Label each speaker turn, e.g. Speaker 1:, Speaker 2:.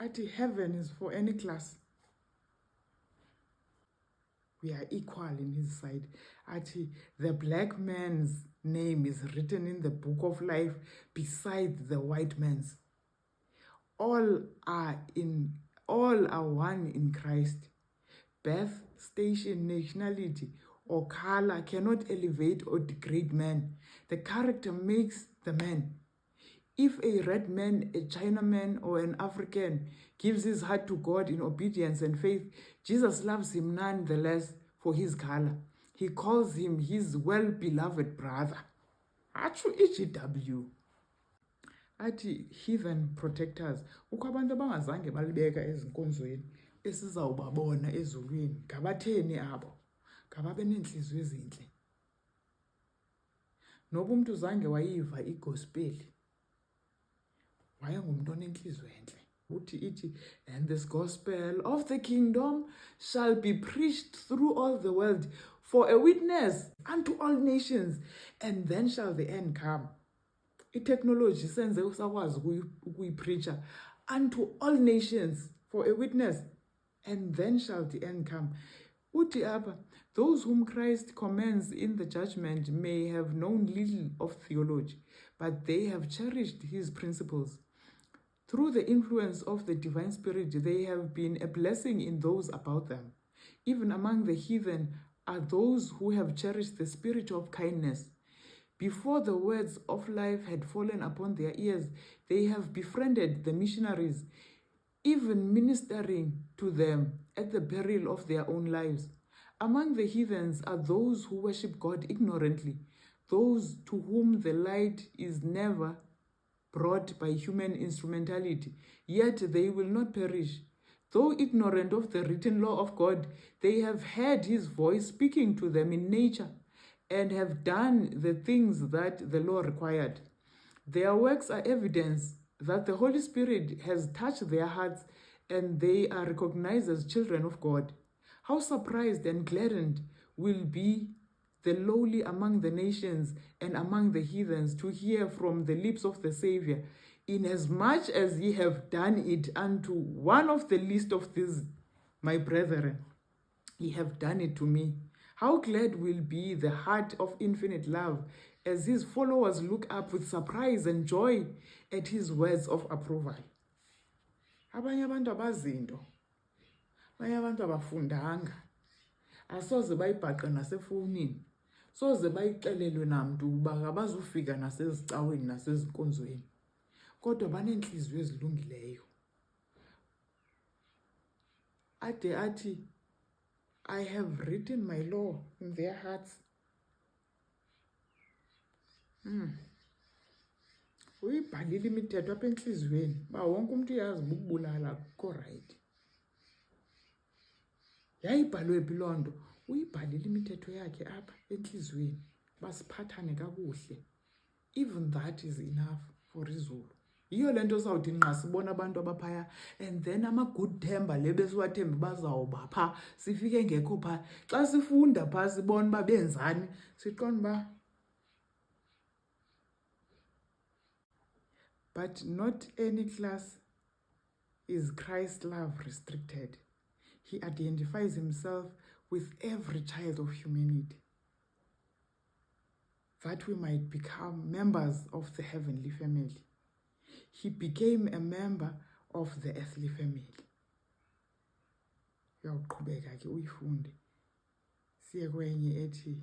Speaker 1: Athi heaven is for any class. We are equal in his sight. Athi the black man's name is written in the book of life beside the white man's. All are one in Christ. Birth, station, nationality, or color cannot elevate or degrade man. The character makes the man. If a red man, a Chinaman, or an African gives his heart to God in obedience and faith, Jesus loves him nonetheless for his color. He calls him his well-beloved brother. Atsho EGW. Athi heathen protectors. Ukho abantu abangazange balibeka ezinkonzweni esizawubabona ezulwini. Ngabatheni abo? Ngababe neenhliziyo ezintle. Noba umuntu zange wayiva igospel, wayengumuntu onenhliziyo enhle. Uthi ithi, and this gospel of the kingdom shall be preached through all the world for a witness unto all nations, and then shall the end come. I-technology senze usakwazi ukuyipreacher unto all nations for a witness, and then shall the end come. Uthi apha, those whom Christ commends in the judgment may have known little of theology, but they have cherished his principles. Through the influence of the divine spirit, they have been a blessing in those about them. Even among the heathen are those who have cherished the spirit of kindness. Before the words of life had fallen upon their ears, they have befriended the missionaries, even ministering to them at the peril of their own lives. Among the heathens are those who worship God ignorantly, those to whom the light is never brought by human instrumentality, yet they will not perish. Though ignorant of the written law of God, they have heard his voice speaking to them in nature, and have done the things that the law required. Their works are evidence that the Holy Spirit has touched their hearts, and they are recognized as children of God. How surprised and gladdened will be the lowly among the nations and among the heathens to hear from the lips of the Savior, inasmuch as ye have done it unto one of the least of these, my brethren, ye have done it to me. How glad will be the heart of infinite love as his followers look up with surprise and joy at his words of approval. Abanye abantu abazinto, abanye abantu abafundanga, asoze bayibhaqe nasefowunini, soze bayixelelwe namntu uba abazufika nasezicaweni nasezinkonzweni, kodwa baneenhliziyo ezilungileyo. Ade athi, I have written my law in their hearts. Uyibhalile imithetho apha enhliziyweni, uba wonke umuntu uyazi ukubulala akukho right. Yayibhalwe phi loo nto? Uyibhalile imithetho yakhe apha enhliziyweni, basiphathane kakuhle. Even that is enough for izulu. Yiyo le nto sawuthi nqa sibona abantu abaphaya, and then ama-good temper le besiwathemba bazawuba pha, sifike ngekho pha. Xa sifunda pha sibona uba benzani, siqonda uba. But not any class is Christ's love restricted. He identifies himself with every child of humanity, that we might become members of the heavenly family. He became a member of the earthly family. Uyawuqhubeka ke uyifunde. Siye kwenye ethi